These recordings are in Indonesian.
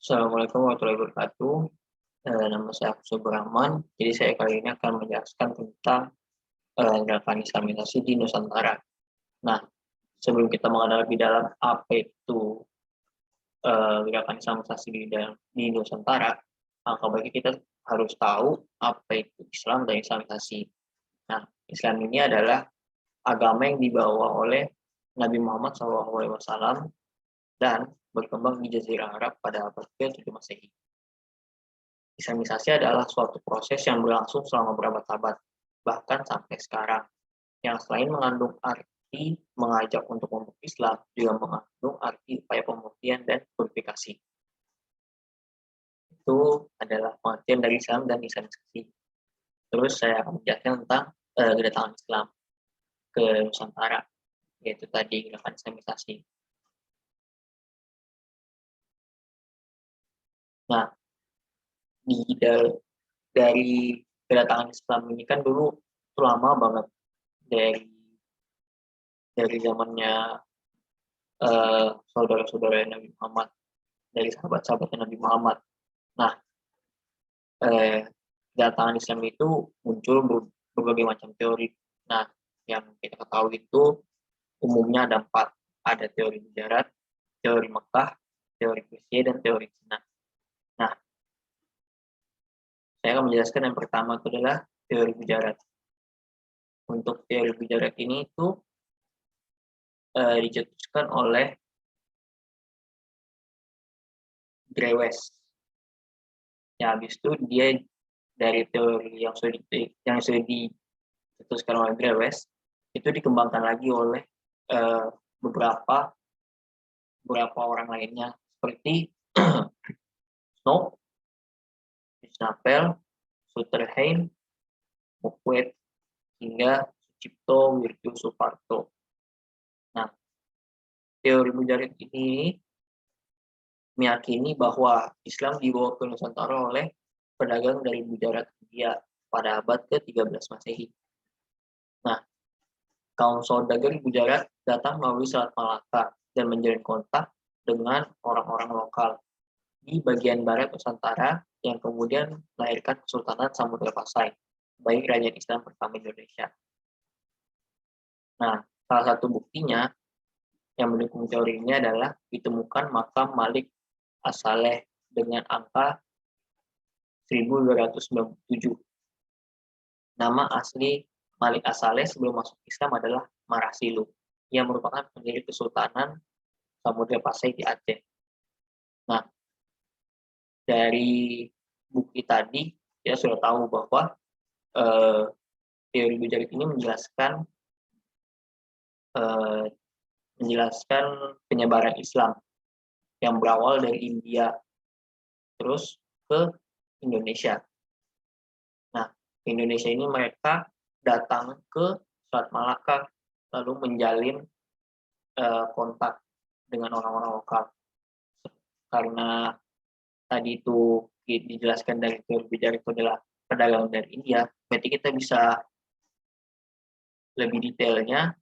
Assalamualaikum warahmatullahi wabarakatuh. Nama saya Agus Rahman. Jadi saya kali ini akan menjelaskan tentang gerakan Islamisasi di Nusantara. Nah, sebelum kita mengenal lebih dalam apa itu gerakan Islamisasi di Nusantara, maka baiknya kita harus tahu apa itu Islam dan Islamisasi. Nah, Islam ini adalah agama yang dibawa oleh Nabi Muhammad SAW dan berkembang di Jazirah Arab pada abad ke-7 Masehi. Islamisasi adalah suatu proses yang berlangsung selama berabad-abad, bahkan sampai sekarang, yang selain mengandung arti mengajak untuk memeluk Islam, juga mengandung arti upaya pembuktian dan purifikasi. Itu adalah pengertian dari Islam dan Islamisasi. Terus saya akan menjelaskan tentang kedatangan Islam ke Nusantara, yaitu tadi gerakan Islamisasi. Nah, dari kedatangan Islam ini kan dulu itu lama banget, dari zamannya saudara-saudara Nabi Muhammad, dari sahabat-sahabatnya Nabi Muhammad. Nah, kedatangan Islam itu muncul berbagai macam teori. Nah, yang kita ketahui itu umumnya ada 4. Ada teori Mujarad, teori Mekah, teori Persia, dan teori Cina. Nah, saya akan menjelaskan yang pertama itu adalah teori Mujarad. Untuk teori Mujarad ini itu dicetuskan oleh Drewes. Ya, habis itu dia dari teori yang sudah dicetuskan oleh Drewes itu dikembangkan lagi oleh beberapa orang lainnya seperti Snow, Snapel, Sutterheim, Mokwet, hingga Sucipto Wirjo Suparto. Nah, teori Mujarid ini meyakini bahwa Islam dibawa ke Nusantara oleh pedagang dari Gujarat, India pada abad ke-13 Masehi. Nah, kaum saudagar Gujarat datang melalui Selat Malaka dan menjalin kontak dengan orang-orang lokal di bagian barat Nusantara yang kemudian melahirkan Kesultanan Samudra Pasai, baik kerajaan Islam pertama Indonesia. Nah, salah satu buktinya yang mendukung teori ini adalah ditemukan makam Malik As-Saleh dengan angka 1297. Nama asli Malik As-Saleh sebelum masuk Islam adalah Marasilu, yang merupakan pendiri Kesultanan Samudra Pasai di Aceh. Nah, dari bukti tadi kita sudah tahu bahwa teori Mujarid ini menjelaskan penyebaran Islam yang berawal dari India terus ke Indonesia. Nah, ke Indonesia ini mereka datang ke Selat Malaka lalu menjalin kontak dengan orang-orang lokal. Karena tadi itu dijelaskan dari teori Mujarid itu adalah pedagang dari India, berarti kita bisa lebih detailnya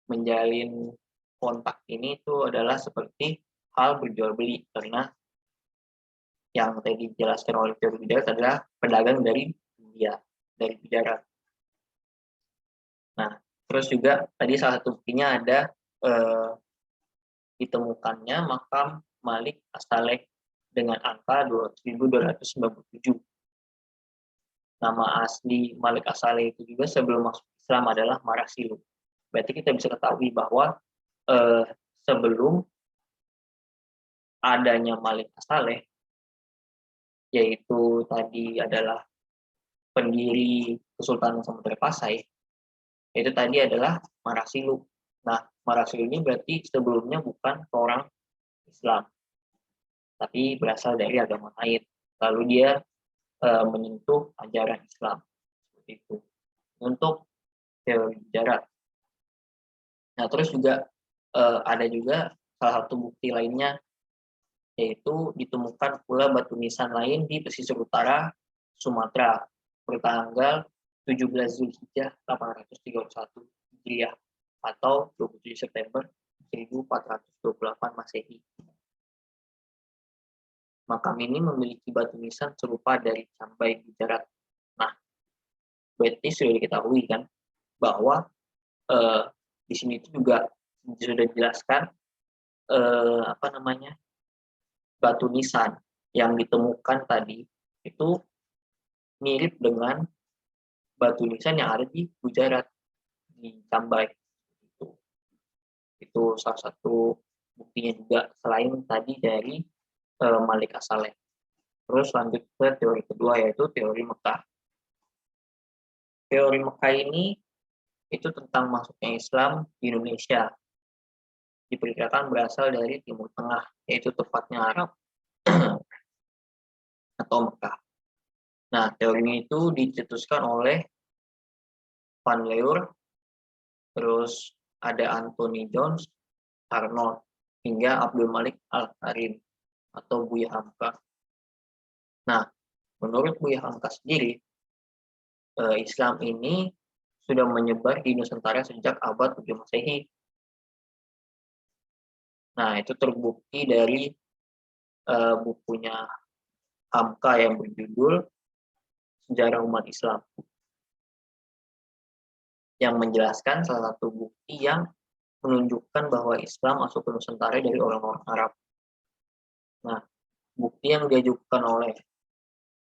menjalin kontak ini itu adalah seperti hal berjual beli, karena yang tadi dijelaskan oleh teori Mujarid adalah pedagang dari India, dari Gujarat. Nah, terus juga tadi salah satu buktinya ada ditemukannya makam Malik As-Saleh dengan angka 1297. Nama asli Malik As-Saleh itu juga sebelum masuk Islam adalah Marasilu. Berarti kita bisa ketahui bahwa sebelum adanya Malik As-Saleh, yaitu tadi adalah pendiri Kesultanan Samudra Pasai, itu tadi adalah Marasilu. Nah, Marasilu ini berarti sebelumnya bukan seorang Islam, tapi berasal dari agama lain. Lalu dia menyentuh ajaran Islam, seperti itu. Untuk teori Mujarad. Nah, terus juga ada juga salah satu bukti lainnya, yaitu ditemukan pula batu nisan lain di pesisir utara Sumatera bertanggal 17 Zulhijjah 831 Hijriah atau 27 September 1428 Masehi. Makam ini memiliki batu nisan serupa dari Cambai Gujarat. Nah, berarti sudah diketahui kan bahwa di sini itu juga sudah dijelaskan batu nisan yang ditemukan tadi itu mirip dengan batu nisan yang ada di Gujarat, di Cambai. Itu salah satu buktinya juga selain tadi dari Malik As-Saleh. Terus lanjut ke teori kedua, yaitu teori Mekah. Teori Mekah ini itu tentang masuknya Islam di Indonesia. Diperkirakan berasal dari Timur Tengah, yaitu tepatnya Arab atau Mekah. Nah, teori ini itu dicetuskan oleh Van Leur, terus ada Anthony Jones, Arnold, hingga Abdul Malik Al-Karim atau Buya Hamka. Nah, menurut Buya Hamka sendiri, Islam ini sudah menyebar di Nusantara sejak abad 7 Masehi. Nah, itu terbukti dari bukunya Hamka yang berjudul Sejarah Umat Islam, yang menjelaskan salah satu bukti yang menunjukkan bahwa Islam masuk ke Nusantara dari orang-orang Arab. Nah, bukti yang diajukan oleh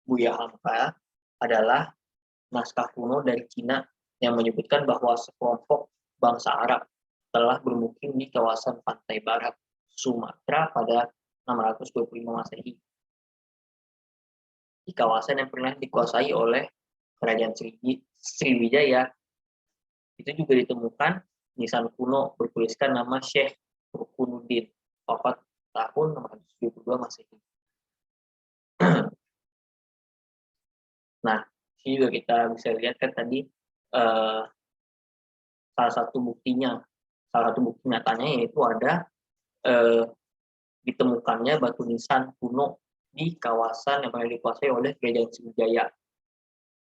Buya Hamka adalah naskah kuno dari Cina yang menyebutkan bahwa sekelompok bangsa Arab telah bermukim di kawasan pantai barat Sumatera pada 625 Masehi. Di kawasan yang pernah dikuasai oleh Kerajaan Sriwijaya. Itu juga ditemukan nisan kuno bertuliskan nama Syekh Rukunuddin, wafat tahun 672 Masehi. Nah, ini juga kita bisa lihat kan tadi salah satu bukti nyatanya yaitu ada ditemukannya batu nisan kuno di kawasan yang pernah dikuasai oleh Kerajaan Sriwijaya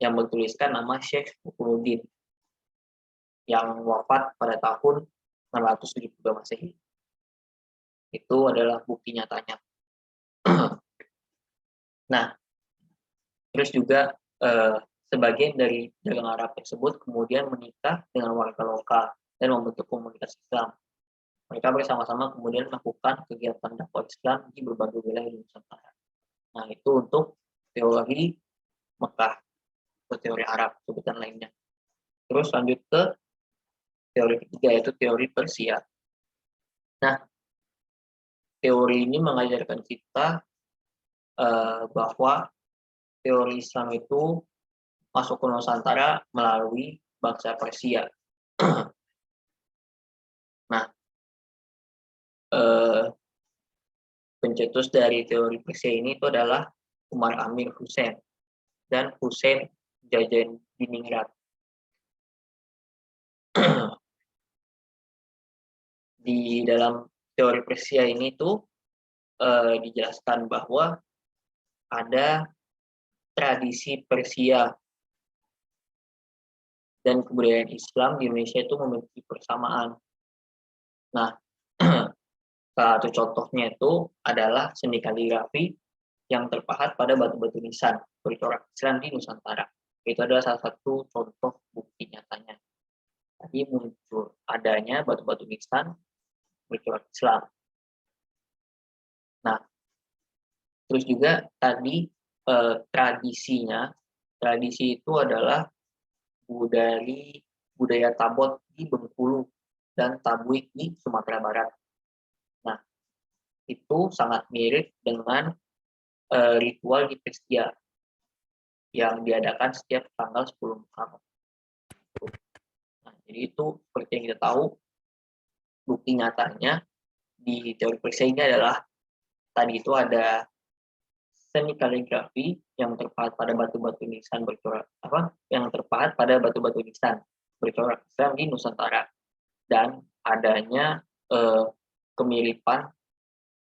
yang bertuliskan nama Syekh Rukunuddin yang wafat pada tahun 672 Masehi. Itu adalah bukti nyatanya. Nah, terus juga sebagian dari dagang Arab tersebut kemudian menikah dengan warga lokal dan membentuk komunitas Islam. Mereka bersama-sama kemudian melakukan kegiatan dakwah Islam di berbagai wilayah di Nusantara. Nah, itu untuk teori Mekah atau teori Arab, sebutan lainnya. Terus lanjut ke teori ketiga, yaitu teori Persia. Nah, teori ini mengajarkan kita bahwa teori Islam itu masuk ke Nusantara melalui bangsa Persia. Nah, pencetus dari teori Persia ini itu adalah Umar Amir Hussein dan Hussein Jajaningrat. Di dalam teori Persia ini tuh dijelaskan bahwa ada tradisi Persia dan kebudayaan Islam di Indonesia itu memiliki persamaan. Nah, salah satu contohnya itu adalah seni kaligrafi yang terpahat pada batu-batu nisan bercorak Islam di Nusantara. Itu adalah salah satu contoh bukti nyatanya. Tadi muncul adanya batu-batu nisan bercorak Islam. Nah, terus juga tadi tradisi itu adalah budaya Tabot di Bengkulu dan Tabuik di Sumatera Barat. Nah, itu sangat mirip dengan ritual di Persia yang diadakan setiap tanggal 10 Muharram. Nah, jadi itu seperti yang kita tahu, bukti nyatanya di teori Persia ini adalah tadi itu ada seni kaligrafi yang terpahat pada batu-batu nisan bercorak Islam di Nusantara, dan adanya kemiripan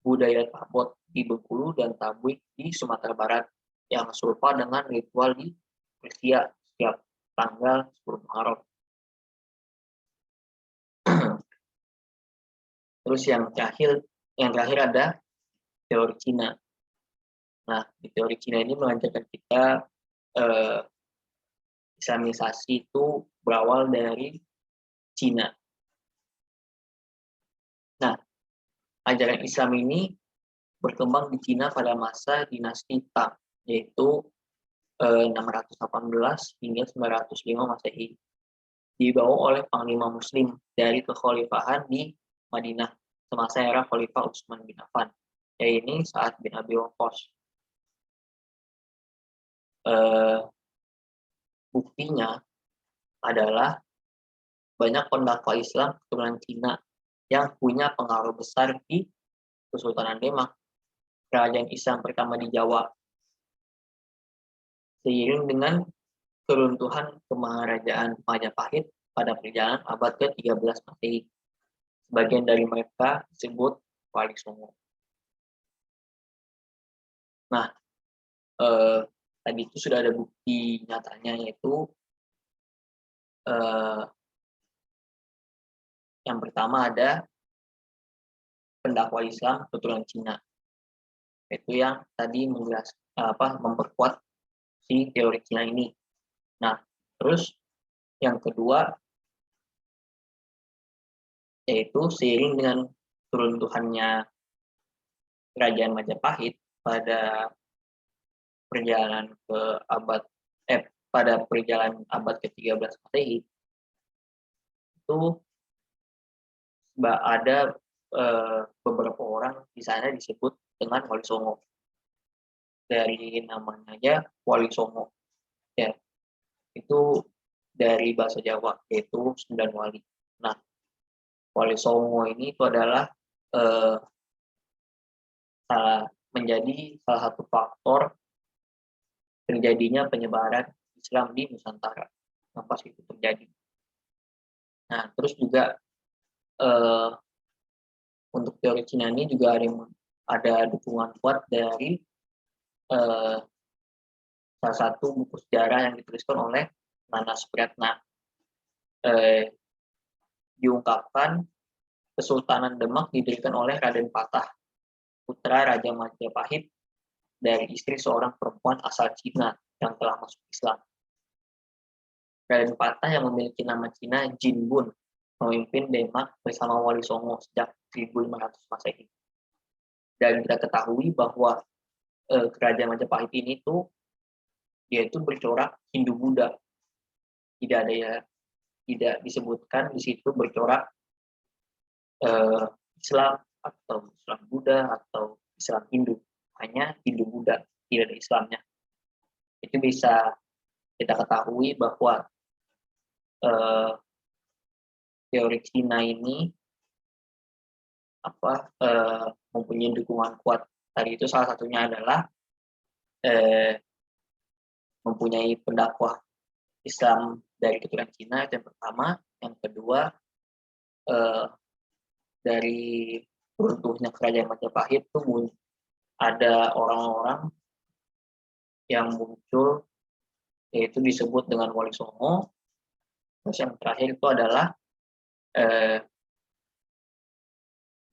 budaya Tabot di Bengkulu dan Tabuik di Sumatera Barat yang serupa dengan ritual di Persia setiap tanggal 10 Muharram. Terus yang terakhir ada teori Cina. Nah, di teori Cina ini mengajarkan kita eh, Islamisasi itu berawal dari Cina. Nah, ajaran Islam ini berkembang di Cina pada masa dinasti Tang, yaitu 618 hingga 905 Masehi, dibawa oleh panglima Muslim dari kekhalifahan di Madinah semasa era Khalifah Utsman bin Affan, yaitu Sa'ad bin Abi Waqqas. Buktinya adalah banyak pendakwa Islam keturunan Cina yang punya pengaruh besar di Kesultanan Demak, kerajaan Islam pertama di Jawa. Seiring dengan keruntuhan kemaharajaan Majapahit pada perjalanan abad ke-13 Masehi. Sebagian dari mereka disebut Wali Songo. Nah, tadi itu sudah ada bukti nyatanya, yaitu yang pertama ada pendakwa Islam keturunan Cina, yaitu yang tadi memperkuat si teori Cina ini. Nah, terus yang kedua yaitu seiring dengan keruntuhannya kerajaan Majapahit pada perjalanan abad ke-13 Masehi, itu ada beberapa orang di sana disebut dengan Wali Songo. Dari namanya aja Wali Songo, ya, itu dari bahasa Jawa, yaitu 9 wali. Nah, Wali Songo ini itu adalah menjadi salah satu faktor terjadinya penyebaran Islam di Nusantara yang pas itu terjadi. Nah, terus juga untuk teori Cina ini juga ada dukungan kuat dari salah satu buku sejarah yang dituliskan oleh Nanas Pratna. Diungkapkan Kesultanan Demak didirikan oleh Raden Patah, putra Raja Majapahit, dari istri seorang perempuan asal Cina yang telah masuk Islam. Raden Patah yang memiliki nama Cina Jin Bun memimpin Demak bersama Wali Songo sejak 1500 Masehi. Dan kita ketahui bahwa kerajaan Majapahit ini dia itu bercorak Hindu-Buddha. Tidak disebutkan di situ bercorak Islam atau Islam Buddha atau Islam Hindu, hanya Hindu-Buddha, tidak ada Islamnya. Itu bisa kita ketahui bahwa teori Cina ini mempunyai dukungan kuat. Tadi itu salah satunya adalah mempunyai pendakwah Islam dari keturunan Cina, yang pertama. Yang kedua, dari runtuhnya kerajaan Majapahit itu ada orang-orang yang muncul, yaitu disebut dengan Wali Songo. Terus yang terakhir itu adalah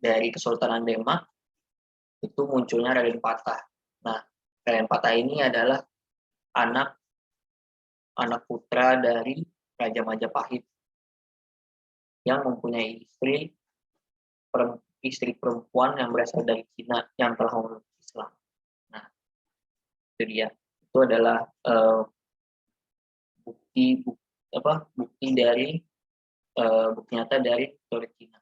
dari Kesultanan Demak itu munculnya Raden Patah. Nah, Raden Patah ini adalah anak putra dari Raja Majapahit yang mempunyai istri perempuan yang berasal dari Cina yang telah memeluk Islam. Nah, itu dia. Itu adalah bukti dari bukti nyata dari teori Cina.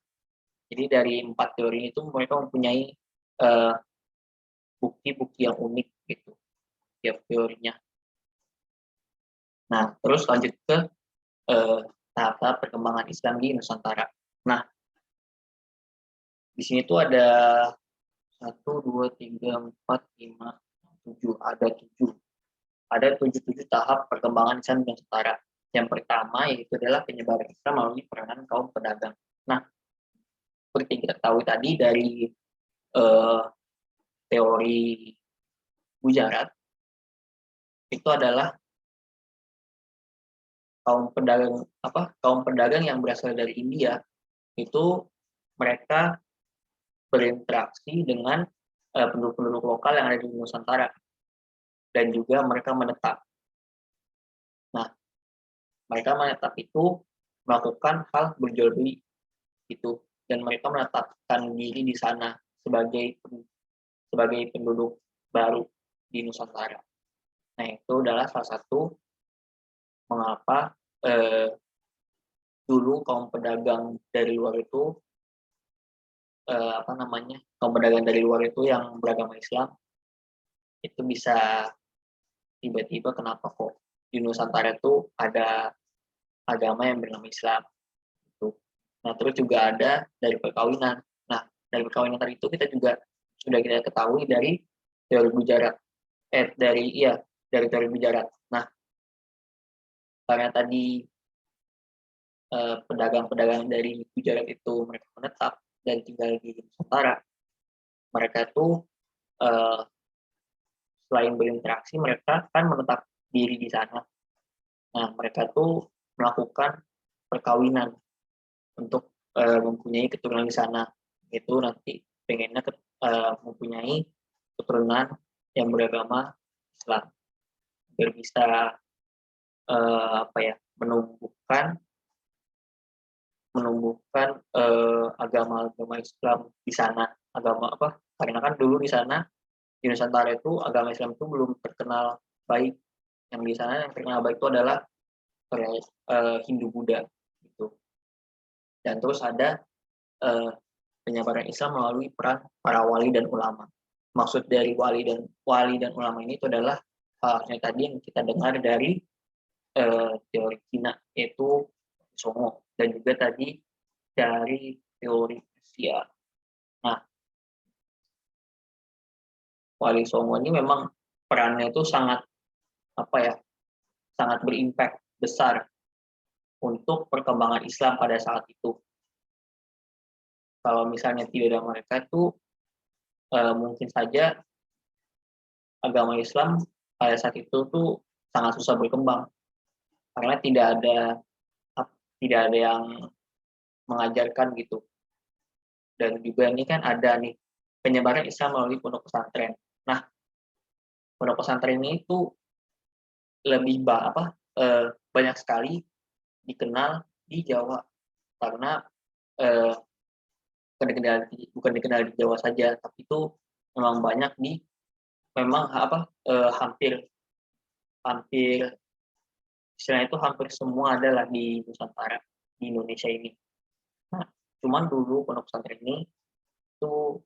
Jadi dari 4 teori itu mereka mempunyai bukti-bukti yang unik gitu, tiap teorinya. Nah, terus lanjut ke tahap perkembangan Islam di Nusantara. Nah, di sini tuh ada 1, 2, 3, 4, 5, 7, ada 7 tahap perkembangan Islam di Nusantara. Yang pertama yaitu adalah penyebaran Islam melalui peranan kaum pedagang. Nah, seperti kita ketahui tadi dari teori Gujarat, itu adalah kaum pedagang yang berasal dari India. Itu mereka berinteraksi dengan penduduk-penduduk lokal yang ada di Nusantara dan juga mereka menetap. Nah, mereka menetap itu melakukan hal berjual beli itu, dan mereka menetapkan diri di sana sebagai penduduk baru di Nusantara. Nah, itu adalah salah satu mengapa dulu kaum pedagang dari luar itu kaum pedagang dari luar itu yang beragama Islam itu bisa tiba-tiba kenapa kok di Nusantara itu ada agama yang bernama Islam gitu. Nah, terus juga ada dari perkawinan. Nah, dari perkawinan tadi itu kita juga sudah kita ketahui dari teori Gujarat. Dari teori Gujarat. Nah, karena tadi pedagang-pedagang dari Gujarat itu mereka menetap dan tinggal di Nusantara, mereka itu selain berinteraksi, mereka kan menetap diri di sana. Nah, mereka tuh melakukan perkawinan untuk mempunyai keturunan di sana. Itu nanti pengennya mempunyai keturunan yang beragama Islam, biar bisa menumbuhkan agama-agama Islam di sana. Karena kan dulu di sana di Nusantara itu agama Islam itu belum terkenal baik. Yang di sana yang terkenal baik itu adalah Hindu Buddha gitu. Dan terus ada penyebaran Islam melalui peran para wali dan ulama. Maksud dari wali dan ulama ini itu adalah yang tadi yang kita dengar dari teori Cina, yaitu Songo, dan juga tadi dari teori Asia. Nah, Wali Songo ini memang perannya itu sangat sangat berimpact besar untuk perkembangan Islam pada saat itu. Kalau misalnya tidak ada mereka itu mungkin saja agama Islam pada saat itu tuh sangat susah berkembang karena tidak ada yang mengajarkan gitu. Dan juga ini kan ada nih penyebaran Islam melalui pondok pesantren. Nah, pondok pesantren ini itu lebih banyak sekali dikenal di Jawa karena bukan dikenal di Jawa saja, tapi itu memang banyak hampir istilahnya itu hampir semua adalah di Nusantara, di Indonesia ini. Nah, cuman dulu pondok pesantren ini itu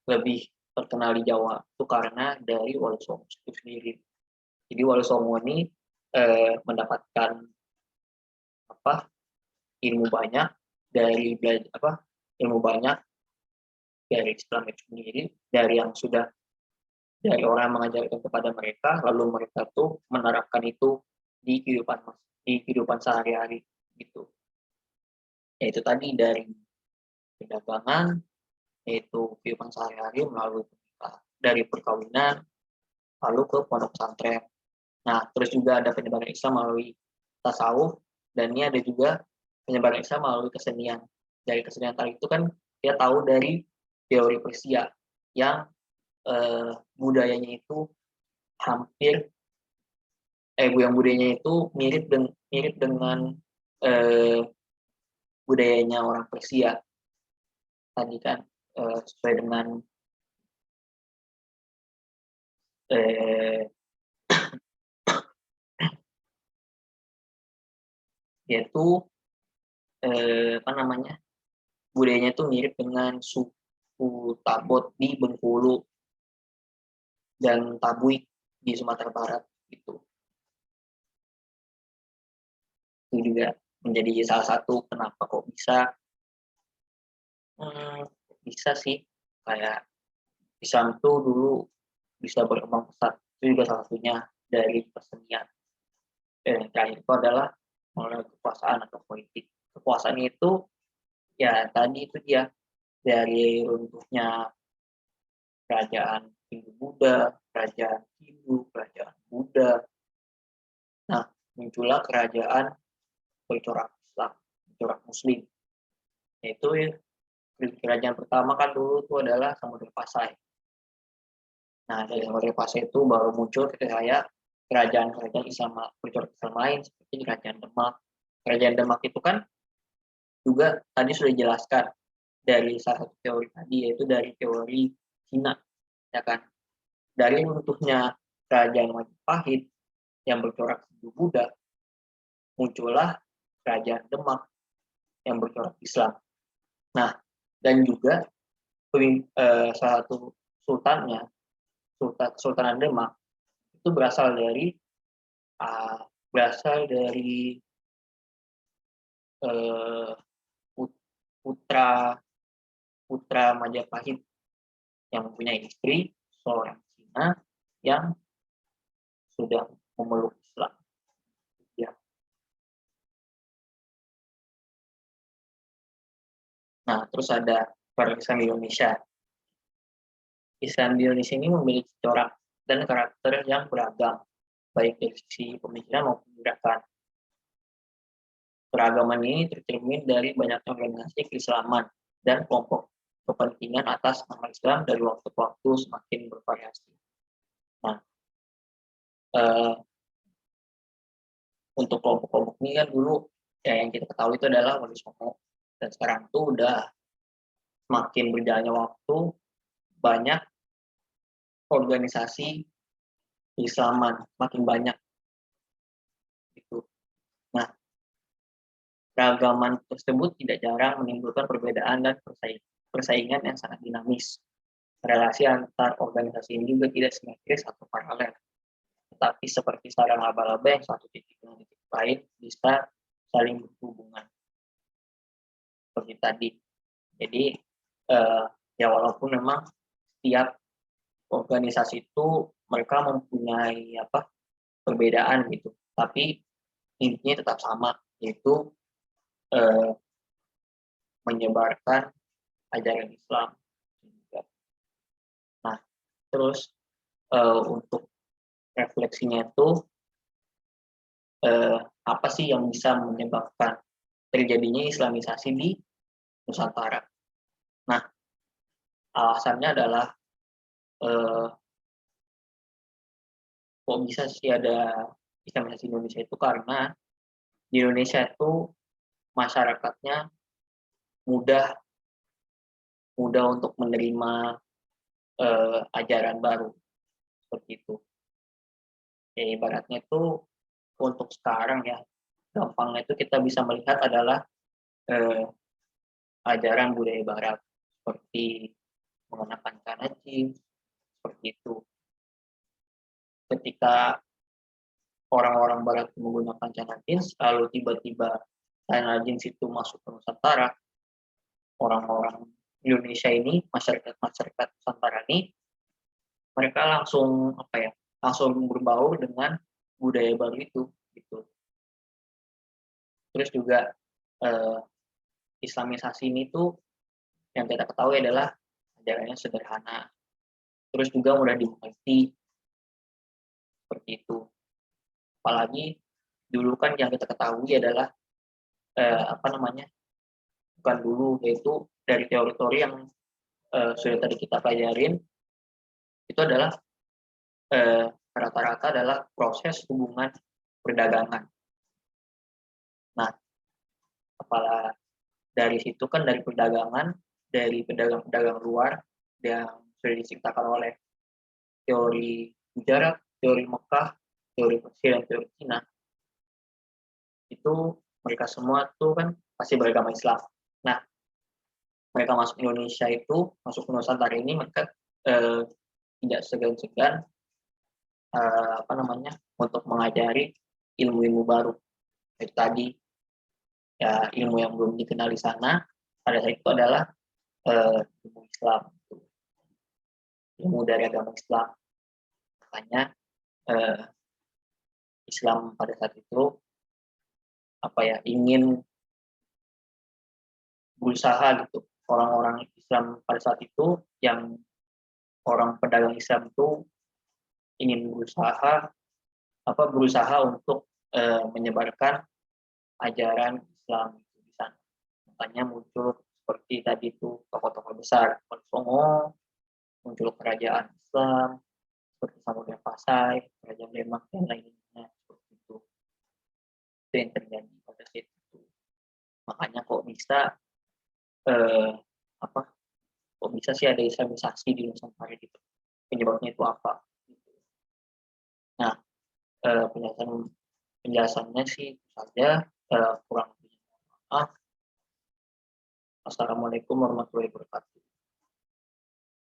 lebih terkenal di Jawa itu karena dari Wali Songo itu sendiri. Jadi Wali Songo ini mendapatkan ilmu banyak dari Islam itu sendiri, dari orang yang mengajarkan kepada mereka, lalu mereka tuh menerapkan itu di kehidupan sehari-hari gitu. Yaitu tadi dari perdagangan, yaitu kehidupan sehari-hari melalui dari perkawinan, lalu ke pondok pesantren. Nah, terus juga ada penyebaran Islam melalui tasawuf, dan ini ada juga penyebaran Islam melalui kesenian. Dari kesenian tadi itu kan dia tahu dari teori Persia yang budayanya itu mirip dengan budayanya orang Persia tadi kan, sesuai dengan yaitu budayanya itu mirip dengan suku Tabot di Bengkulu dan Tabuik di Sumatera Barat gitu. Itu juga menjadi salah satu kenapa kok bisa sih kayak Islam itu dulu bisa berkembang pesat. Itu juga salah satunya dari kesenian. Dan yang terakhir itu adalah mengenai kekuasaan atau politik. Kekuasaan itu ya tadi itu dia dari runtuhnya kerajaan Hindu Buddha, kerajaan Hindu, kerajaan Buddha. Nah, muncullah kerajaan bercorak Islam, bercorak Muslim. Yaitu kerajaan pertama kan dulu itu adalah Samudra Pasai. Nah, dari fase itu baru muncul kayak kerajaan-kerajaan Islam Islam lain seperti Kerajaan Demak. Kerajaan Demak itu kan juga tadi sudah dijelaskan dari salah satu teori tadi, yaitu dari teori Cina, ya kan. Dari runtuhnya Kerajaan Majapahit yang bercorak Hindu Buddha, muncullah Kerajaan Demak yang bercorak Islam. Nah, dan juga salah satu sultannya, Sultanan Demak itu berasal dari uh, putra putra Majapahit yang mempunyai istri seorang Cina yang sudah memeluk Islam. Ya. Nah, terus ada Islam Indonesia. Islam di Indonesia ini memiliki corak dan karakter yang beragam, baik dari sisi pemikiran maupun gerakan. Keragaman ini tercermin dari banyaknya organisasi keislaman dan kelompok kepentingan atas nama Islam dari waktu ke waktu semakin bervariasi. Nah, untuk kelompok-kelompok ini kan dulu ya yang kita ketahui itu adalah Wali Songo, dan sekarang itu udah semakin berjalannya waktu banyak organisasi keislaman makin banyak gitu. Nah, keragaman tersebut tidak jarang menimbulkan perbedaan dan persaingan yang sangat dinamis. Relasi antar organisasi ini juga tidak simetris atau paralel, tetapi seperti sarang laba-laba yang satu titik dengan titik lain bisa saling berhubungan seperti tadi. Jadi ya walaupun memang setiap organisasi itu mereka mempunyai perbedaan gitu, tapi intinya tetap sama, yaitu menyebarkan ajaran Islam. Nah, terus untuk refleksinya itu apa sih yang bisa menyebabkan terjadinya Islamisasi di Nusantara? Nah, alasannya adalah kok bisa sih ada Islamisasi Indonesia itu karena di Indonesia itu masyarakatnya mudah untuk menerima ajaran baru seperti itu. Ya, ibaratnya itu untuk sekarang ya, gampangnya itu kita bisa melihat adalah ajaran budaya Barat seperti mengenakan celana jeans seperti itu. Ketika orang-orang Barat menggunakan celana jeans, lalu tiba-tiba celana jeans itu masuk ke Nusantara, orang-orang Indonesia ini, masyarakat Nusantara ini, mereka langsung langsung berbaur dengan budaya baru itu gitu. Terus juga Islamisasi ini tuh yang kita ketahui adalah ajarannya sederhana, terus juga mudah dimengerti seperti itu. Apalagi dulu kan yang kita ketahui adalah bukan dulu, yaitu dari teori-teori yang sudah tadi kita pelajarin, itu adalah rata-rata adalah proses hubungan perdagangan. Nah, kepala dari situ kan dari perdagangan, dari pedagang-pedagang luar yang sudah diciptakan oleh teori Mujarab, teori Mekah, teori Persia, dan teori Cina, itu mereka semua tuh kan pasti beragama Islam. Nah, mereka masuk Indonesia itu, masuk ke Nusantara ini, mereka tidak segan-segan untuk mengajari ilmu-ilmu baru. Itu tadi ya, ilmu yang belum dikenal di sana pada saat itu adalah ilmu Islam, ilmu dari agama Islam. Makanya Islam pada saat itu ingin berusaha gitu, orang-orang Islam pada saat itu, yang orang pedagang Islam itu ingin berusaha untuk menyebarkan ajaran Islam di sana. Makanya muncul seperti tadi itu tokoh-tokoh besar, Wali Songo, muncul kerajaan Islam, seperti Samudra Pasai, Kerajaan Demak, dan lainnya seperti itu. Itu yang terjadi pada saat itu. Makanya kok bisa eh, apa? Kok bisa sih ada islamisasi di Nusantara gitu? Penyebabnya itu apa? Gitu. Nah, penjelasannya sih itu saja. Kurang lebih. Maaf. Assalamualaikum warahmatullahi wabarakatuh.